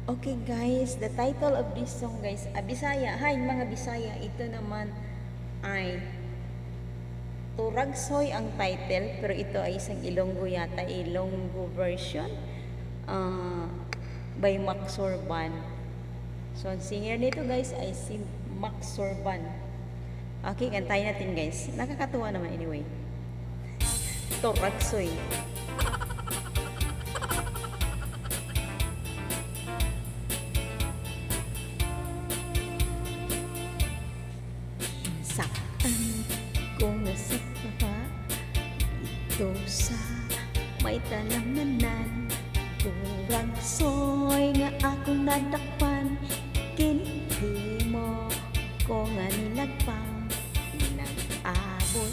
Okay guys, the title of this song guys, Bisaya. Hi mga Bisaya, ito naman ay Turagsoy ang title, pero ito ay isang Ilonggo yata, Ilonggo version by Max Sorban. So ang singer nito guys ay si Max Sorban. Okay, kantayin natin guys. Nakakatuwa naman anyway. Turagsoy. Saktan ko nga sa baba dito sa may talamanan, turagsoy nga akong nadakpan, kinhi mo ko nga nilagpang, nag-abot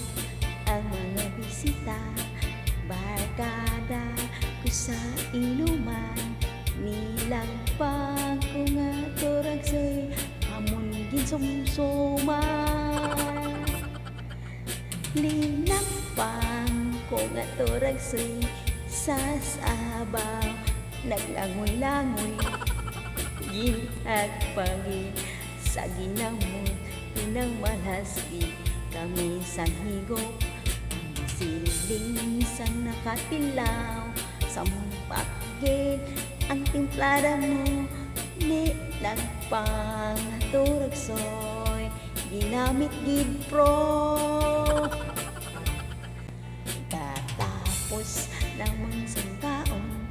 ang mga bisita, barkada ko sa inuman, nilagpang ko nga turagsoy amon ginsumsuman. Linapang ko nga turagsoy sa sabaw, naglangoy-langoy ginagpagi sa ginamot, pinangmalhasdi kami sa higop, ang siling sang nakatilaw, sampakgit ang timplada mo, nilagpang turagsoy ginamit gid pro. Tapos lamang sangkaon,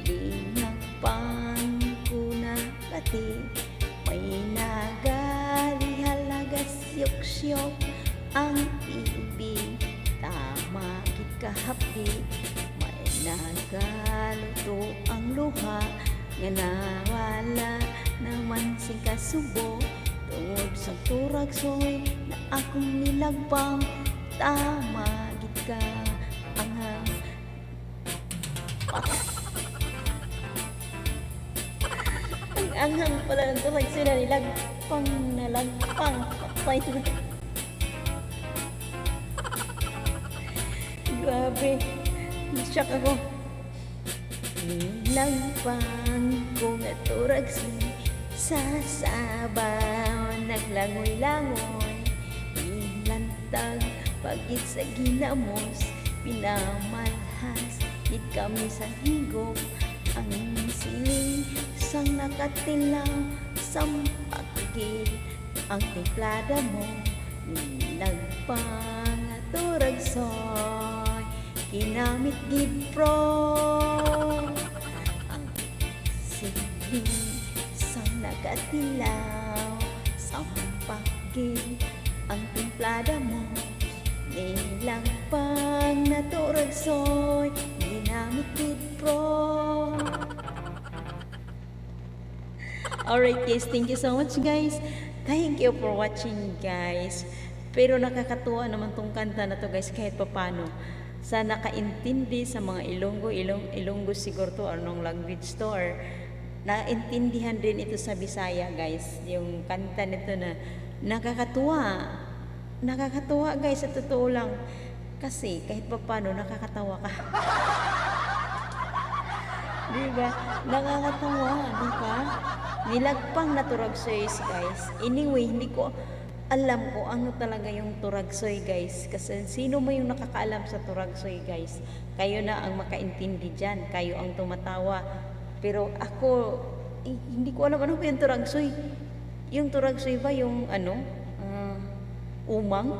linagpang kuna pati, may nagalihalaga syok-syok ang ibig, tama gid kahapdi, may nagaluto ang luha, nga nawala naman sing kasubo, tungod sa turagsoy na akong nilagpang, tama gid ka anghang ang anghang pala ng turagsoy na nilagpang, nalagpang patay. Grabe, nasyak ako. Nilagpang ko nga turagsoy sa sabaw, naglangoy-langoy ilantag pagit sa ginamos, pinamalhas dit kami sa higop, ang siling sang nakatilaw, sampakgid ang timplada mo, nilagpang turagsoy ginamit gid pro. Ang siling sang nakatilaw, sampakgid ang timplada mo, nilagpang na turagsoy ginamit gid pro. Alright guys, thank you so much guys. Thank you for watching guys. Pero nakakatuwa naman tong kanta na to guys, kahit papano. Sa nakaintindi sa mga Ilonggo siguro to or nung language to, or naintindihan din ito sa Bisaya guys, yung kanta nito na nakakatuwa. Nakakatuwa guys, sa totoo lang. Kasi kahit papano nakakatawa ka. Diba? Nakakatawa, diba? Nilagpang na turagsoy guys. Anyway, hindi ko alam ko ano talaga yung turagsoy guys. Kasi sino mo yung nakakaalam sa turagsoy guys? Kayo na ang makaintindi dyan. Kayo ang tumatawa. Pero ako, hindi ko alam ano ba yung turagsoy. Yung turagsoy ba yung ano? Umang?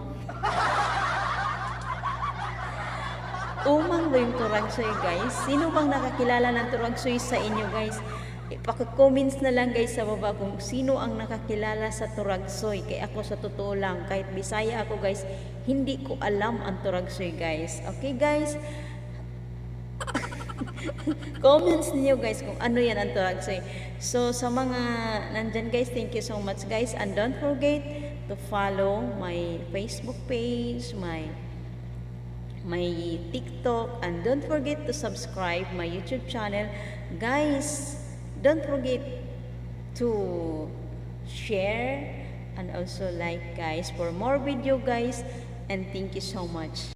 Umang ba yung turagsoy guys? Sino bang nakakilala ng turagsoy sa inyo guys? Paki-comments na lang guys sa baba kung sino ang nakakilala sa turagsoy. Kaya ako sa totoo lang, kahit Bisaya ako guys, hindi ko alam ang turagsoy guys. Okay guys? Comments niyo guys kung ano yan ang turagsoy. So sa mga nandyan guys, thank you so much guys. And don't forget to follow my Facebook page, my TikTok, and don't forget to subscribe my YouTube channel guys. Don't forget to share and also like guys for more video guys, and thank you so much.